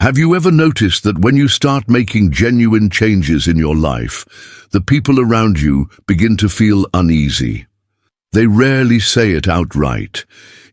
Have you ever noticed that when you start making genuine changes in your life, the people around you begin to feel uneasy? They rarely say it outright.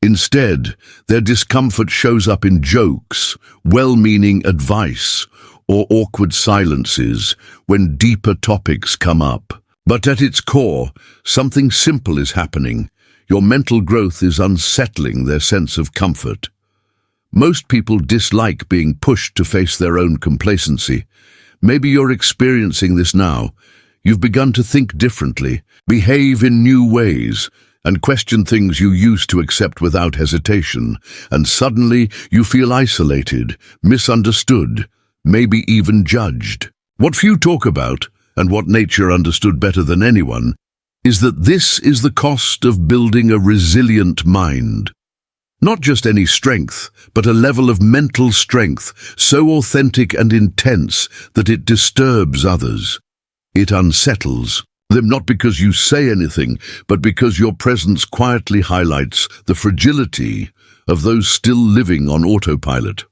Instead, their discomfort shows up in jokes, well-meaning advice, or awkward silences when deeper topics come up. But at its core, something simple is happening. Your mental growth is unsettling their sense of comfort. Most people dislike being pushed to face their own complacency. Maybe you're experiencing this now. You've begun to think differently, behave in new ways, and question things you used to accept without hesitation. And suddenly, you feel isolated, misunderstood, maybe even judged. What few talk about, and what nature understood better than anyone, is that this is the cost of building a resilient mind. Not just any strength, but a level of mental strength so authentic and intense that it disturbs others. It unsettles them not because you say anything, but because your presence quietly highlights the fragility of those still living on autopilot.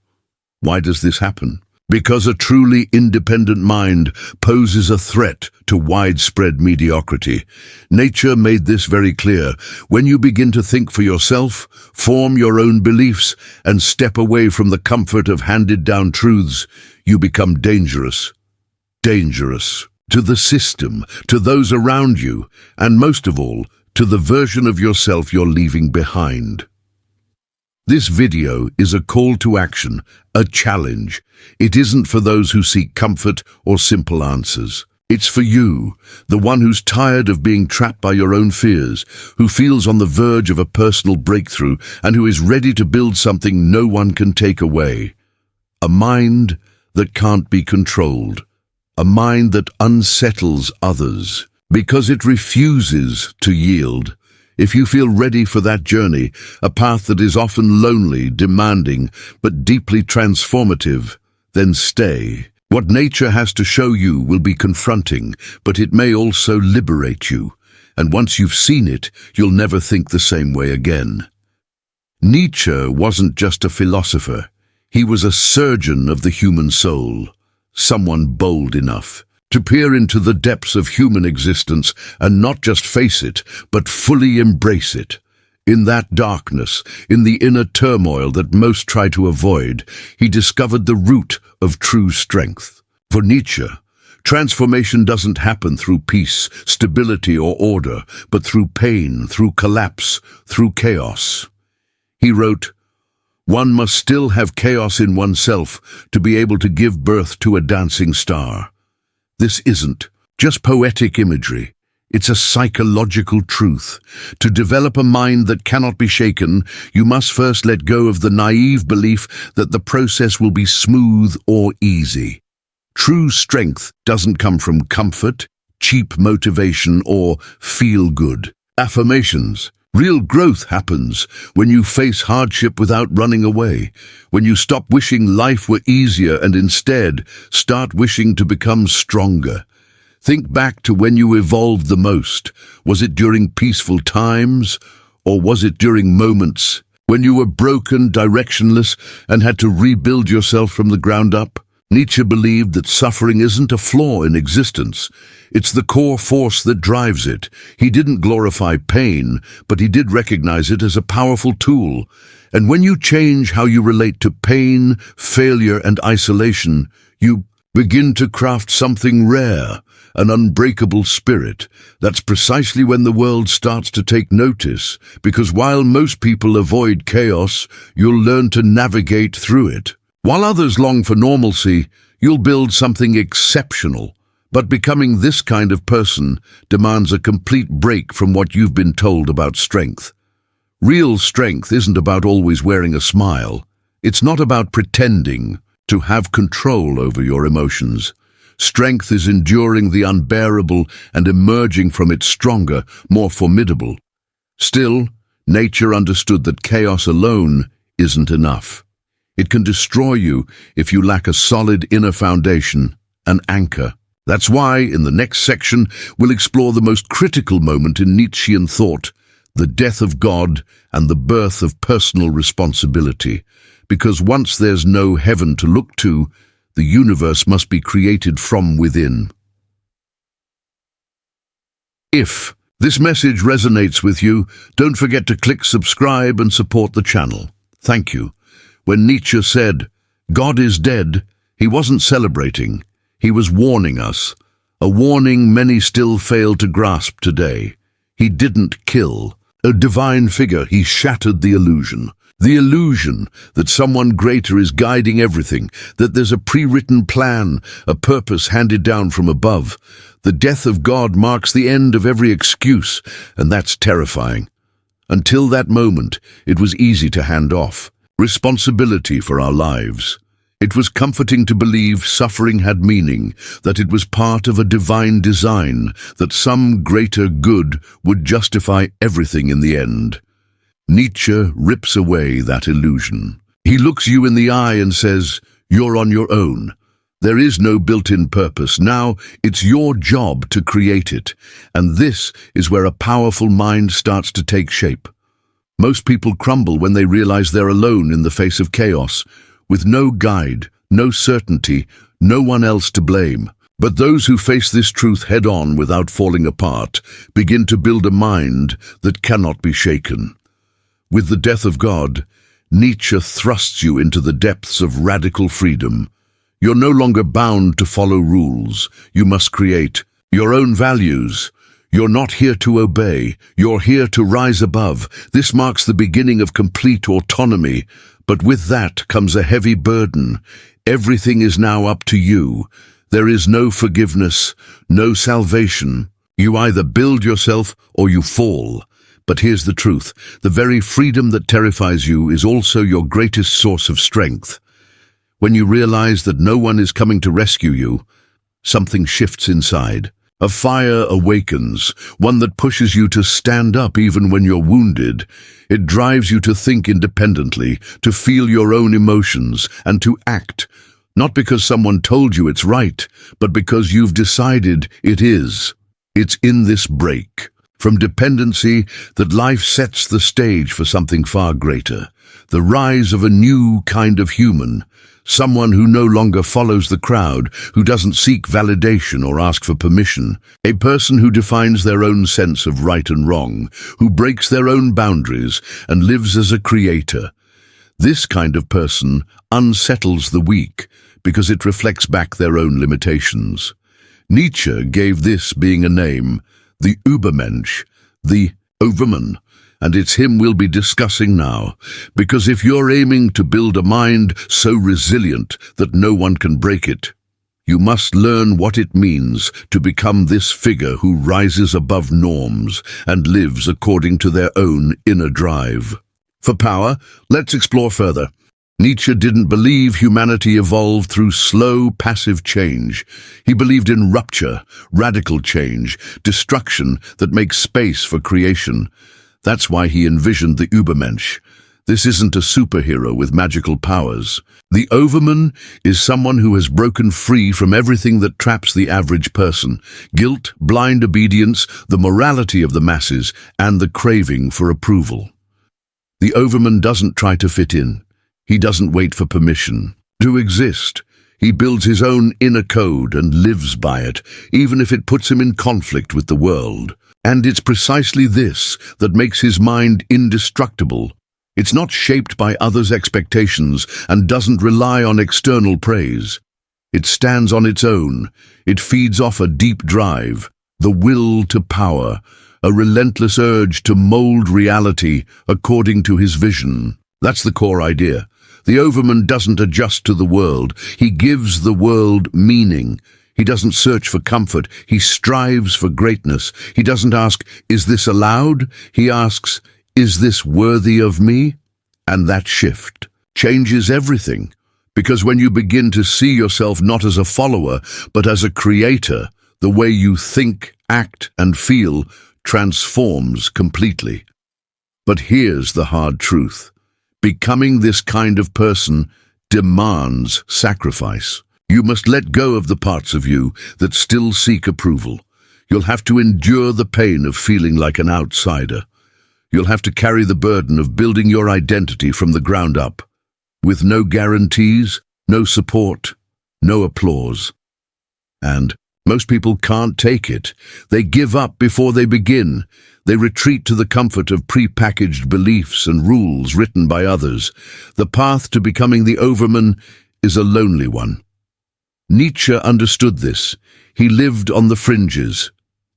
Why does this happen? Because a truly independent mind poses a threat to widespread mediocrity. Nature made this very clear. When you begin to think for yourself, form your own beliefs, and step away from the comfort of handed-down truths, you become dangerous. Dangerous to the system, to those around you, and most of all, to the version of yourself you're leaving behind. This video is a call to action, a challenge. It isn't for those who seek comfort or simple answers. It's for you, the one who's tired of being trapped by your own fears, who feels on the verge of a personal breakthrough, and who is ready to build something no one can take away. A mind that can't be controlled. A mind that unsettles others because it refuses to yield. If you feel ready for that journey, a path that is often lonely, demanding, but deeply transformative, then stay. What nature has to show you will be confronting, but it may also liberate you. And once you've seen it, you'll never think the same way again. Nietzsche wasn't just a philosopher. He was a surgeon of the human soul, someone bold enough to peer into the depths of human existence and not just face it, but fully embrace it. In that darkness, in the inner turmoil that most try to avoid, he discovered the root of true strength. For Nietzsche, transformation doesn't happen through peace, stability, or order, but through pain, through collapse, through chaos. He wrote, "One must still have chaos in oneself to be able to give birth to a dancing star." This isn't just poetic imagery. It's a psychological truth. To develop a mind that cannot be shaken, you must first let go of the naive belief that the process will be smooth or easy. True strength doesn't come from comfort, cheap motivation, or feel-good affirmations. Real growth happens when you face hardship without running away, when you stop wishing life were easier and instead start wishing to become stronger. Think back to when you evolved the most. Was it during peaceful times, or was it during moments when you were broken, directionless, and had to rebuild yourself from the ground up? Nietzsche believed that suffering isn't a flaw in existence. It's the core force that drives it. He didn't glorify pain, but he did recognize it as a powerful tool. And when you change how you relate to pain, failure, and isolation, you begin to craft something rare, an unbreakable spirit. That's precisely when the world starts to take notice, because while most people avoid chaos, you'll learn to navigate through it. While others long for normalcy, you'll build something exceptional. But becoming this kind of person demands a complete break from what you've been told about strength. Real strength isn't about always wearing a smile. It's not about pretending to have control over your emotions. Strength is enduring the unbearable and emerging from it stronger, more formidable. Still, nature understood that chaos alone isn't enough. It can destroy you if you lack a solid inner foundation, an anchor. That's why, in the next section, we'll explore the most critical moment in Nietzschean thought, the death of God and the birth of personal responsibility. because once there's no heaven to look to, the universe must be created from within. If this message resonates with you, don't forget to click subscribe and support the channel. Thank you. When Nietzsche said, "God is dead," he wasn't celebrating. He was warning us, a warning many still fail to grasp today. He didn't kill a divine figure, he shattered the illusion. The illusion that someone greater is guiding everything, that there's a pre-written plan, a purpose handed down from above. The death of God marks the end of every excuse, and that's terrifying. Until that moment, it was easy to hand off responsibility for our lives. It was comforting to believe suffering had meaning, that it was part of a divine design, that some greater good would justify everything in the end. Nietzsche rips away that illusion. He looks you in the eye and says, "You're on your own. There is no built-in purpose. Now it's your job to create it." And this is where a powerful mind starts to take shape. Most people crumble when they realize they're alone in the face of chaos, with no guide, no certainty, no one else to blame. But those who face this truth head-on without falling apart begin to build a mind that cannot be shaken. With the death of God, Nietzsche thrusts you into the depths of radical freedom. You're no longer bound to follow rules. You must create your own values. You're not here to obey. You're here to rise above. This marks the beginning of complete autonomy. But with that comes a heavy burden. Everything is now up to you. There is no forgiveness, no salvation. You either build yourself or you fall. But here's the truth. The very freedom that terrifies you is also your greatest source of strength. When you realize that no one is coming to rescue you, something shifts inside. A fire awakens, one that pushes you to stand up even when you're wounded. It drives you to think independently, to feel your own emotions, and to act, not because someone told you it's right, but because you've decided it is. It's in this break from dependency that life sets the stage for something far greater, the rise of a new kind of human. Someone who no longer follows the crowd, who doesn't seek validation or ask for permission. A person who defines their own sense of right and wrong, who breaks their own boundaries and lives as a creator. This kind of person unsettles the weak because it reflects back their own limitations. Nietzsche gave this being a name, the Übermensch, the overman. And it's him we'll be discussing now, because if you're aiming to build a mind so resilient that no one can break it, you must learn what it means to become this figure who rises above norms and lives according to their own inner drive. For power, let's explore further. Nietzsche didn't believe humanity evolved through slow, passive change. He believed in rupture, radical change, destruction that makes space for creation. That's why he envisioned the Übermensch. This isn't a superhero with magical powers. The Overman is someone who has broken free from everything that traps the average person: guilt, blind obedience, the morality of the masses, and the craving for approval. The Overman doesn't try to fit in. He doesn't wait for permission to exist. He builds his own inner code and lives by it, even if it puts him in conflict with the world. And it's precisely this that makes his mind indestructible. It's not shaped by others' expectations and doesn't rely on external praise. It stands on its own. It feeds off a deep drive, the will to power, a relentless urge to mold reality according to his vision. That's the core idea. The Overman doesn't adjust to the world. He gives the world meaning. He doesn't search for comfort. He strives for greatness. He doesn't ask, "Is this allowed?" He asks, "Is this worthy of me?" And that shift changes everything. Because when you begin to see yourself not as a follower, but as a creator, the way you think, act, and feel transforms completely. But here's the hard truth. Becoming this kind of person demands sacrifice. You must let go of the parts of you that still seek approval. You'll have to endure the pain of feeling like an outsider. You'll have to carry the burden of building your identity from the ground up. with no guarantees, no support, no applause. And most people can't take it. They give up before they begin. They retreat to the comfort of pre-packaged beliefs and rules written by others. The path to becoming the overman is a lonely one. Nietzsche understood this. He lived on the fringes.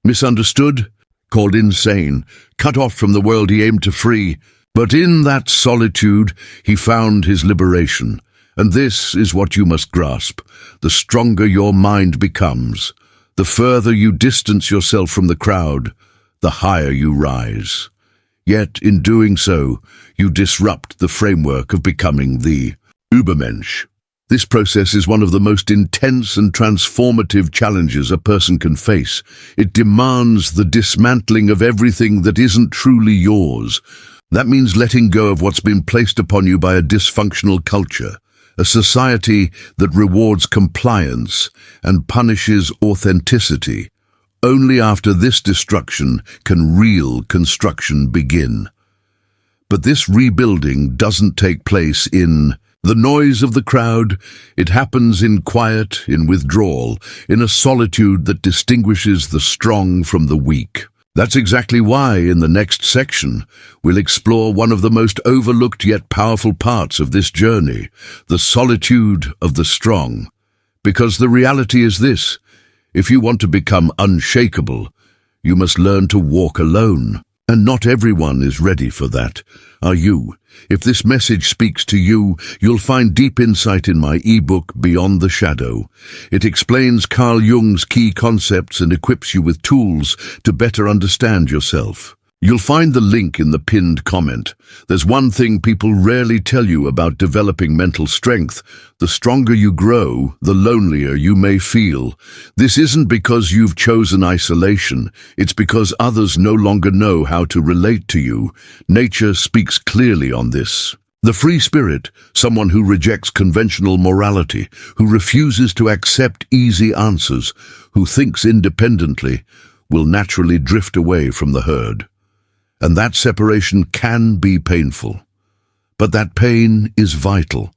Misunderstood, called insane, cut off from the world he aimed to free. But in that solitude, he found his liberation. And this is what you must grasp. The stronger your mind becomes, the further you distance yourself from the crowd, the higher you rise. Yet, in doing so, you disrupt the framework of becoming the Übermensch. This process is one of the most intense and transformative challenges a person can face. It demands the dismantling of everything that isn't truly yours. That means letting go of what's been placed upon you by a dysfunctional culture, a society that rewards compliance and punishes authenticity. Only after this destruction can real construction begin. But this rebuilding doesn't take place in the noise of the crowd. It happens in quiet, in withdrawal, in a solitude that distinguishes the strong from the weak. That's exactly why, in the next section, we'll explore one of the most overlooked yet powerful parts of this journey, the solitude of the strong. Because the reality is this: if you want to become unshakable, you must learn to walk alone. And not everyone is ready for that. Are you? If this message speaks to you, you'll find deep insight in my ebook, Beyond the Shadow. It explains Carl Jung's key concepts and equips you with tools to better understand yourself. You'll find the link in the pinned comment. There's one thing people rarely tell you about developing mental strength. The stronger you grow, the lonelier you may feel. This isn't because you've chosen isolation. It's because others no longer know how to relate to you. Nature speaks clearly on this. The free spirit, someone who rejects conventional morality, who refuses to accept easy answers, who thinks independently, will naturally drift away from the herd. And that separation can be painful. But that pain is vital,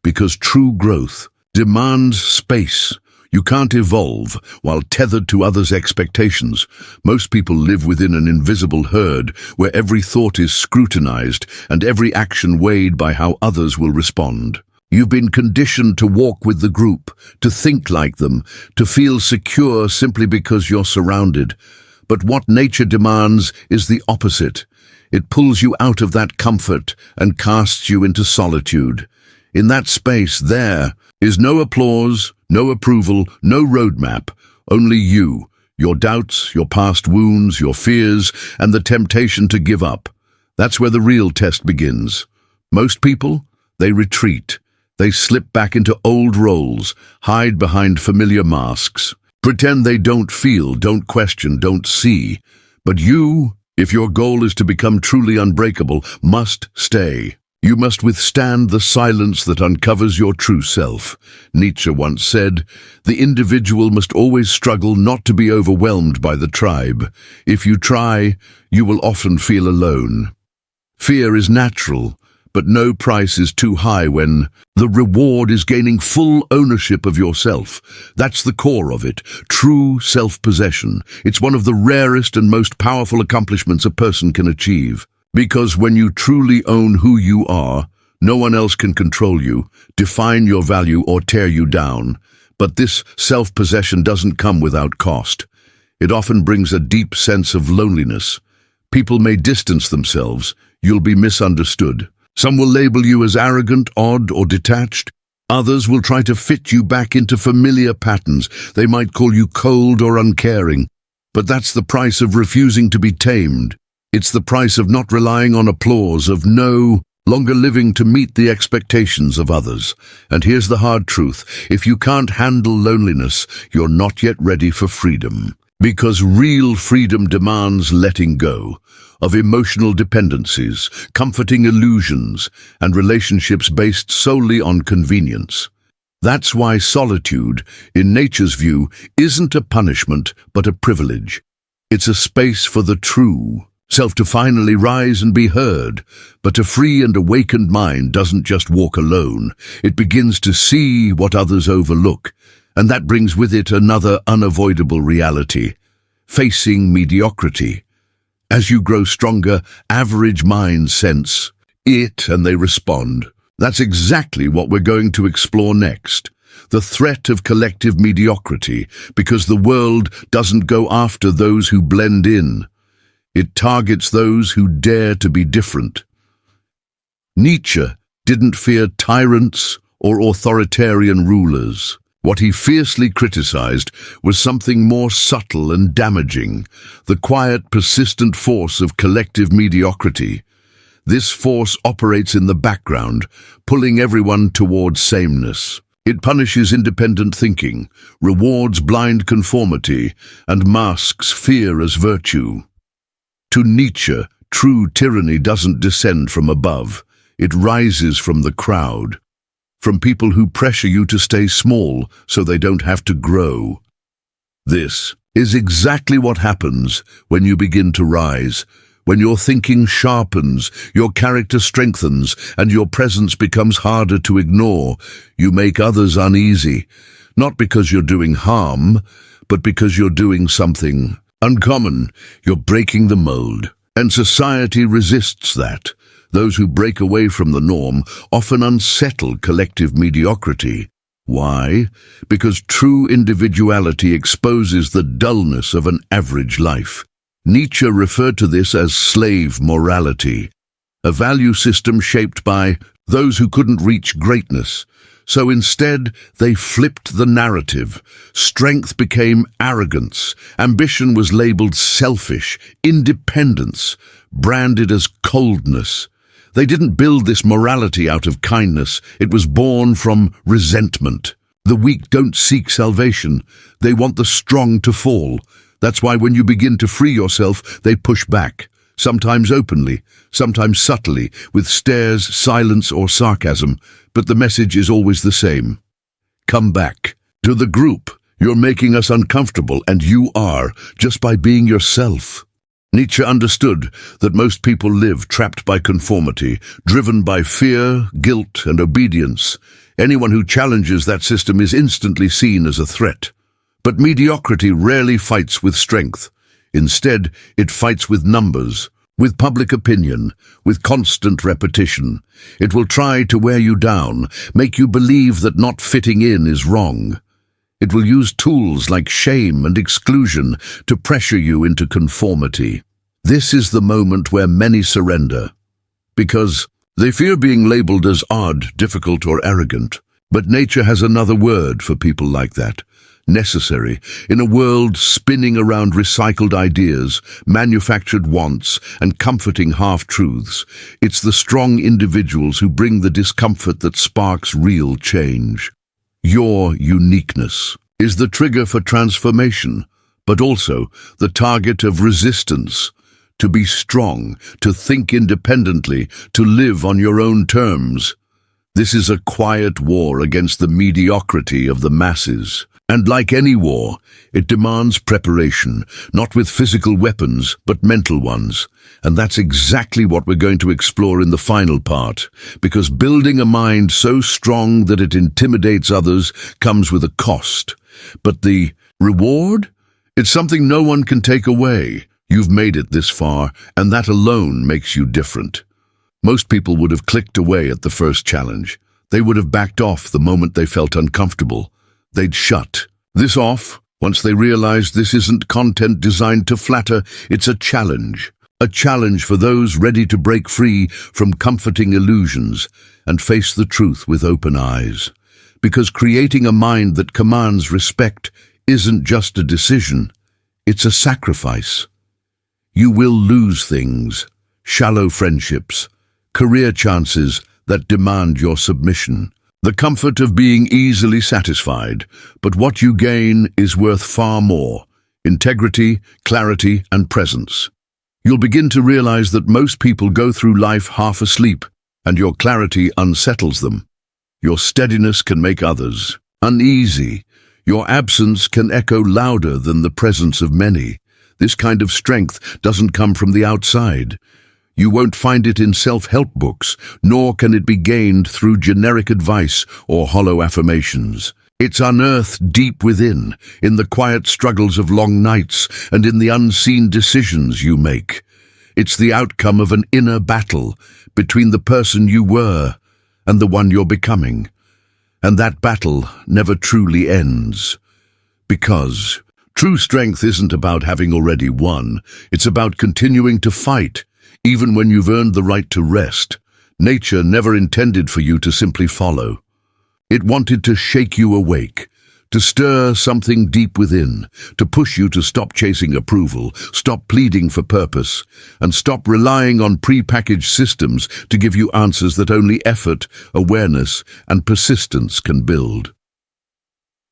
because true growth demands space. You can't evolve while tethered to others' expectations. Most people live within an invisible herd where every thought is scrutinized and every action weighed by how others will respond. You've been conditioned to walk with the group, to think like them, to feel secure simply because you're surrounded. But what nature demands is the opposite. It pulls you out of that comfort and casts you into solitude. In that space, there is no applause, no approval, no roadmap, only you, your doubts, your past wounds, your fears, and the temptation to give up. That's where the real test begins. Most people, they retreat. They slip back into old roles, hide behind familiar masks. Pretend they don't feel, don't question, don't see. But you, if your goal is to become truly unbreakable, must stay. You must withstand the silence that uncovers your true self. Nietzsche once said, "The individual must always struggle not to be overwhelmed by the tribe. If you try, you will often feel alone." Fear is natural, but no price is too high when the reward is gaining full ownership of yourself. That's the core of it, true self-possession. It's one of the rarest and most powerful accomplishments a person can achieve. Because when you truly own who you are, no one else can control you, define your value, or tear you down. But this self-possession doesn't come without cost. It often brings a deep sense of loneliness. People may distance themselves. You'll be misunderstood. Some will label you as arrogant, odd, or detached. Others will try to fit you back into familiar patterns. They might call you cold or uncaring. But that's the price of refusing to be tamed. It's the price of not relying on applause, of no longer living to meet the expectations of others. And here's the hard truth. If you can't handle loneliness, you're not yet ready for freedom. Because real freedom demands letting go of emotional dependencies, comforting illusions, and relationships based solely on convenience. That's why solitude, in nature's view, isn't a punishment but a privilege. It's a space for the true. self to finally rise and be heard. But a free and awakened mind doesn't just walk alone. It begins to see what others overlook, and that brings with it another unavoidable reality: facing mediocrity. As you grow stronger, average minds sense it and they respond. That's exactly what we're going to explore next. The threat of collective mediocrity, because the world doesn't go after those who blend in. It targets those who dare to be different. Nietzsche didn't fear tyrants or authoritarian rulers. What he fiercely criticized was something more subtle and damaging: the quiet, persistent force of collective mediocrity. This force operates in the background, pulling everyone towards sameness. It punishes independent thinking, rewards blind conformity, and masks fear as virtue. To Nietzsche, true tyranny doesn't descend from above. It rises from the crowd, from people who pressure you to stay small so they don't have to grow. This is exactly what happens when you begin to rise. When your thinking sharpens, your character strengthens, and your presence becomes harder to ignore, you make others uneasy, not because you're doing harm, but because you're doing something uncommon. You're breaking the mold, and society resists that. Those who break away from the norm often unsettle collective mediocrity. Why? Because true individuality exposes the dullness of an average life. Nietzsche referred to this as slave morality, a value system shaped by those who couldn't reach greatness. So instead, they flipped the narrative. Strength became arrogance. Ambition was labeled selfish. Independence branded as coldness. They didn't build this morality out of kindness. It was born from resentment. The weak don't seek salvation. They want the strong to fall. That's why when you begin to free yourself, they push back, sometimes openly, sometimes subtly, with stares, silence, or sarcasm. But the message is always the same: come back to the group. You're making us uncomfortable, and you are, just by being yourself. Nietzsche understood that most people live trapped by conformity, driven by fear, guilt, and obedience. Anyone who challenges that system is instantly seen as a threat. But mediocrity rarely fights with strength. Instead, it fights with numbers, with public opinion, with constant repetition. It will try to wear you down, make you believe that not fitting in is wrong. It will use tools like shame and exclusion to pressure you into conformity. This is the moment where many surrender, because they fear being labeled as odd, difficult, or arrogant. But nature has another word for people like that: necessary. In a world spinning around recycled ideas, manufactured wants, and comforting half-truths, it's the strong individuals who bring the discomfort that sparks real change. Your uniqueness is the trigger for transformation, but also the target of resistance. To be strong, to think independently, to live on your own terms. This is a quiet war against the mediocrity of the masses. And like any war, it demands preparation, not with physical weapons, but mental ones. And that's exactly what we're going to explore in the final part, because building a mind so strong that it intimidates others comes with a cost. But the reward? It's something no one can take away. You've made it this far, and that alone makes you different. Most people would have clicked away at the first challenge. They would have backed off the moment they felt uncomfortable. They'd shut this off once they realized this isn't content designed to flatter. It's a challenge for those ready to break free from comforting illusions and face the truth with open eyes. Because creating a mind that commands respect isn't just a decision, it's a sacrifice. You will lose things, shallow friendships, career chances that demand your submission. The comfort of being easily satisfied, but what you gain is worth far more: integrity, clarity, and presence. You'll begin to realize that most people go through life half asleep, and your clarity unsettles them. Your steadiness can make others uneasy. Your absence can echo louder than the presence of many. This kind of strength doesn't come from the outside. You won't find it in self-help books, nor can it be gained through generic advice or hollow affirmations. It's unearthed deep within, in the quiet struggles of long nights and in the unseen decisions you make. It's the outcome of an inner battle between the person you were and the one you're becoming. And that battle never truly ends. Because true strength isn't about having already won. It's about continuing to fight, even when you've earned the right to rest. Nature never intended for you to simply follow. It wanted to shake you awake, to stir something deep within, to push you to stop chasing approval, stop pleading for purpose, and stop relying on pre-packaged systems to give you answers that only effort, awareness, and persistence can build.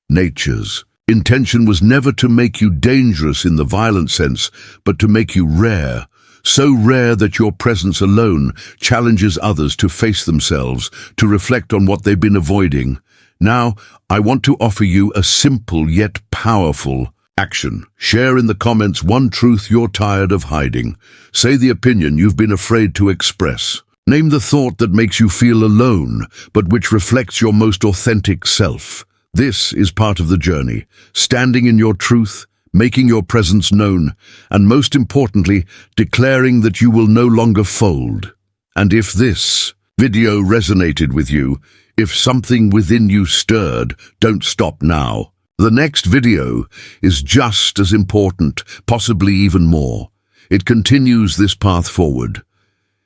Nature's intention was never to make you dangerous in the violent sense, but to make you rare. So rare that your presence alone challenges others to face themselves, to reflect on what they've been avoiding. Now, I want to offer you a simple yet powerful action. Share in the comments one truth you're tired of hiding. Say the opinion you've been afraid to express. Name the thought that makes you feel alone, but which reflects your most authentic self. This is part of the journey, standing in your truth, making your presence known, and most importantly, declaring that you will no longer fold. And if this video resonated with you, if something within you stirred, don't stop now. The next video is just as important, possibly even more. It continues this path forward.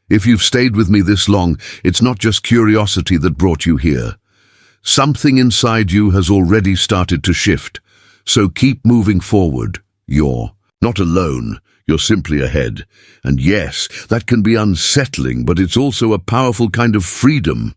If you've stayed with me this long, it's not just curiosity that brought you here. Something inside you has already started to shift. So keep moving forward. You're not alone. You're simply ahead. And yes, that can be unsettling, but it's also a powerful kind of freedom.